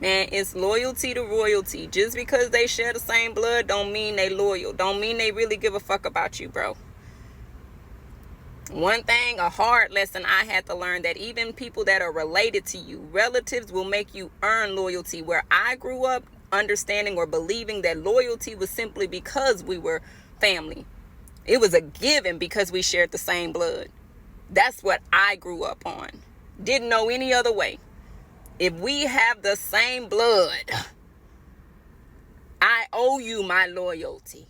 Man, it's loyalty to royalty. Just because they share the same blood don't mean they loyal. Don't mean they really give a fuck about you, bro. One thing, a hard lesson I had to learn, that even people that are related to you, relatives, will make you earn loyalty. Where I grew up understanding or believing that loyalty was simply because we were family. It was a given because we shared the same blood. That's what I grew up on. Didn't know any other way. If we have the same blood, I owe you my loyalty.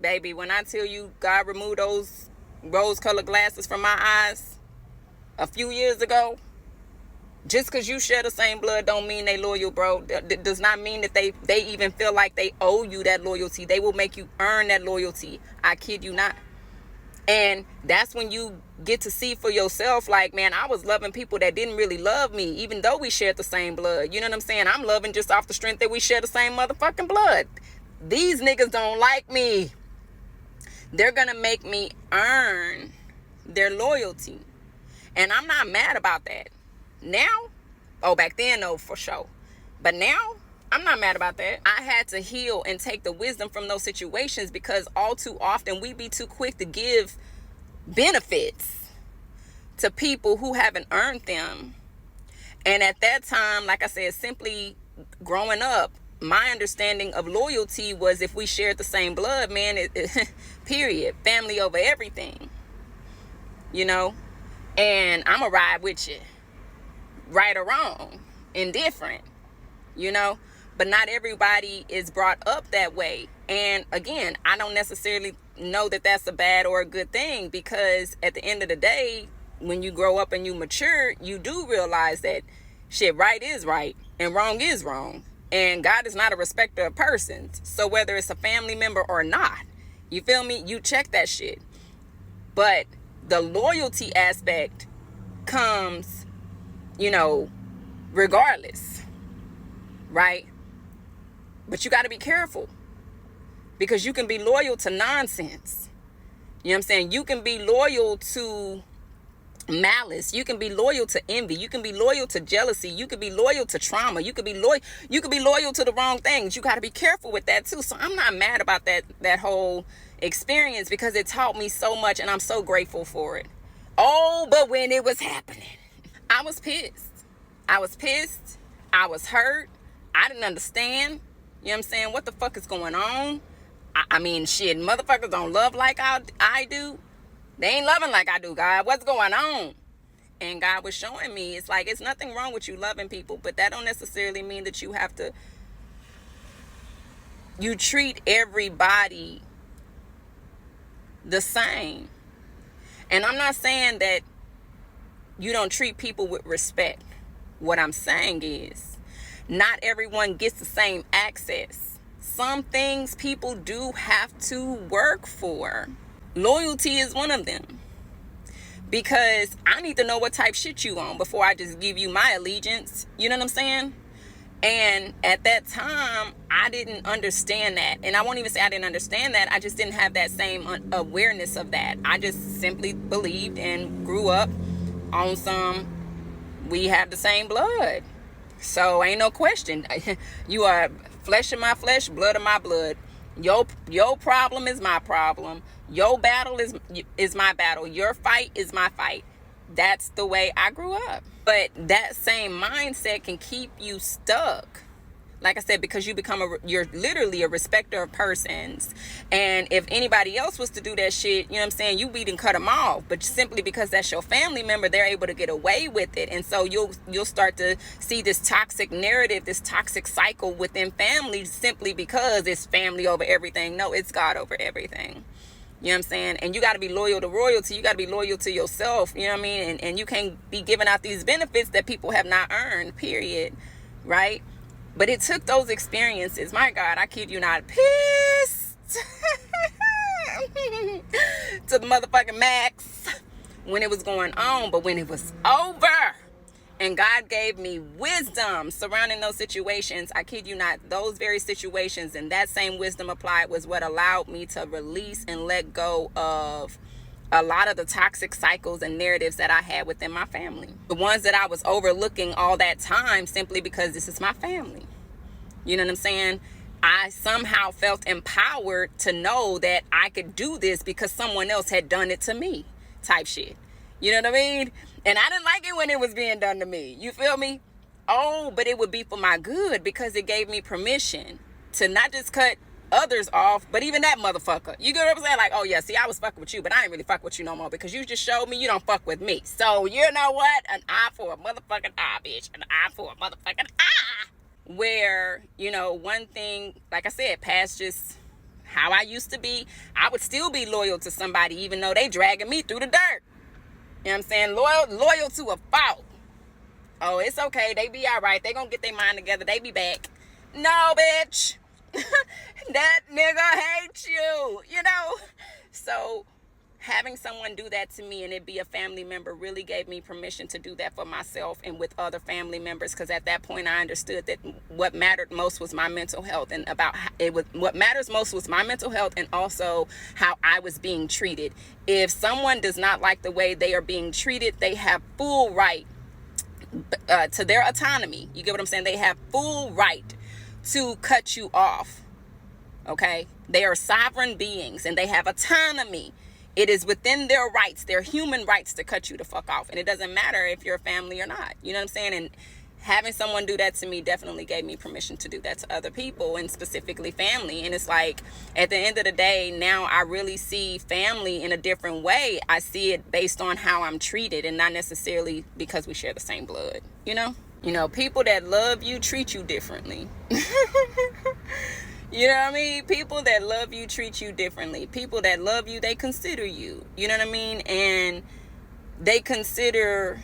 Baby, when I tell you God removed those rose-colored glasses from my eyes a few years ago, just because you share the same blood don't mean they loyal, bro. That does not mean that they even feel like they owe you that loyalty. They will make you earn that loyalty. I kid you not. And that's when you get to see for yourself, like, man, I was loving people that didn't really love me, even though we shared the same blood. You know what I'm saying? I'm loving just off the strength that we share the same motherfucking blood. These niggas don't like me. They're gonna make me earn their loyalty. And I'm not mad about that. Now, back then, though, for sure. But now, I'm not mad about that. I had to heal and take the wisdom from those situations, because all too often we be too quick to give benefits to people who haven't earned them. And at that time, like I said, simply growing up, my understanding of loyalty was if we shared the same blood, man, period. Family over everything. You know? And I'm going to ride with you. Right or wrong. Indifferent. You know? But not everybody is brought up that way. And again, I don't necessarily know that that's a bad or a good thing, because at the end of the day, when you grow up and you mature, you do realize that shit, right is right and wrong is wrong. And God is not a respecter of persons. So whether it's a family member or not, you feel me? You check that shit. But the loyalty aspect comes, regardless. Right? But you got to be careful, because you can be loyal to nonsense. You know what I'm saying? You can be loyal to malice. You can be loyal to envy. You can be loyal to jealousy. You can be loyal to trauma. You can be loyal to the wrong things. You got to be careful with that too. So I'm not mad about that whole experience, because it taught me so much, and I'm so grateful for it. Oh, but when it was happening, I was pissed. I was hurt. I didn't understand. You know what I'm saying? What the fuck is going on? I mean, shit, motherfuckers don't love like I do. They ain't loving like I do, God. What's going on? And God was showing me, it's like, it's nothing wrong with you loving people, but that don't necessarily mean that you treat everybody the same. And I'm not saying that you don't treat people with respect. What I'm saying is, not everyone gets the same access. Some things people do have to work for. Loyalty is one of them. Because I need to know what type shit you on before I just give you my allegiance. You know what I'm saying? And at that time, I didn't understand that. And I won't even say I didn't understand that. I just didn't have that same awareness of that. I just simply believed and grew up on we have the same blood. So ain't no question. You are flesh of my flesh, blood of my blood. Your problem is my problem. Your battle is my battle. Your fight is my fight. That's the way I grew up. But that same mindset can keep you stuck. Like I said, because you're literally a respecter of persons. And if anybody else was to do that shit, you know what I'm saying, you beat and cut them off. But simply because that's your family member, they're able to get away with it. And so you'll start to see this toxic narrative, this toxic cycle within families, simply because it's family over everything. No, it's God over everything. You know what I'm saying? And you got to be loyal to royalty. You got to be loyal to yourself. You know what I mean? And you can't be giving out these benefits that people have not earned, period. Right? But it took those experiences. My God, I kid you not, pissed to the motherfucking max when it was going on. But when it was over and God gave me wisdom surrounding those situations, I kid you not, those very situations and that same wisdom applied was what allowed me to release and let go of a lot of the toxic cycles and narratives that I had within my family. The ones that I was overlooking all that time simply because this is my family. You know what I'm saying? I somehow felt empowered to know that I could do this because someone else had done it to me, type shit. You know what I mean? And I didn't like it when it was being done to me. You feel me? Oh, but it would be for my good because it gave me permission to not just cut others off, but even that motherfucker. You get what I'm saying? Like, oh yeah, see, I was fucking with you, but I ain't really fuck with you no more because you just showed me you don't fuck with me. So you know what? An eye for a motherfucking eye, bitch. An eye for a motherfucking eye. Where, you know, one thing, like I said, past just how I used to be, I would still be loyal to somebody even though they dragging me through the dirt. You know what I'm saying? Loyal to a fault. Oh, it's okay. They be all right. They gonna get their mind together. They be back. No, bitch. That nigga hates you, you know? So having someone do that to me and it be a family member really gave me permission to do that for myself and with other family members, because at that point I understood that what mattered most was my mental health, and what matters most was my mental health and also how I was being treated. If someone does not like the way they are being treated, they have full right to their autonomy. You get what I'm saying? They have full right to cut you off. Okay? They are sovereign beings and they have autonomy. It is within their rights, their human rights, to cut you the fuck off. And it doesn't matter if you're a family or not. You know what I'm saying? And having someone do that to me definitely gave me permission to do that to other people, and specifically family. And it's like, at the end of the day, now I really see family in a different way. I see it based on how I'm treated and not necessarily because we share the same blood, you know? You know, people that love you treat you differently. You know what I mean? People that love you treat you differently. People that love you, they consider you. You know what I mean? And they consider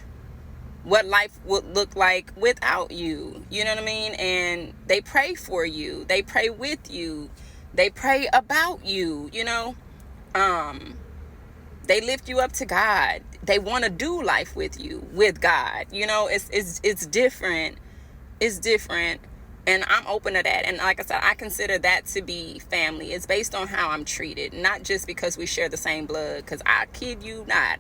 what life would look like without you. You know what I mean? And they pray for you. They pray with you. They pray about you, you know? They lift you up to God. They want to do life with you, with God. You know, it's different. It's different. And I'm open to that. And like I said, I consider that to be family. It's based on how I'm treated, not just because we share the same blood. Because I kid you not.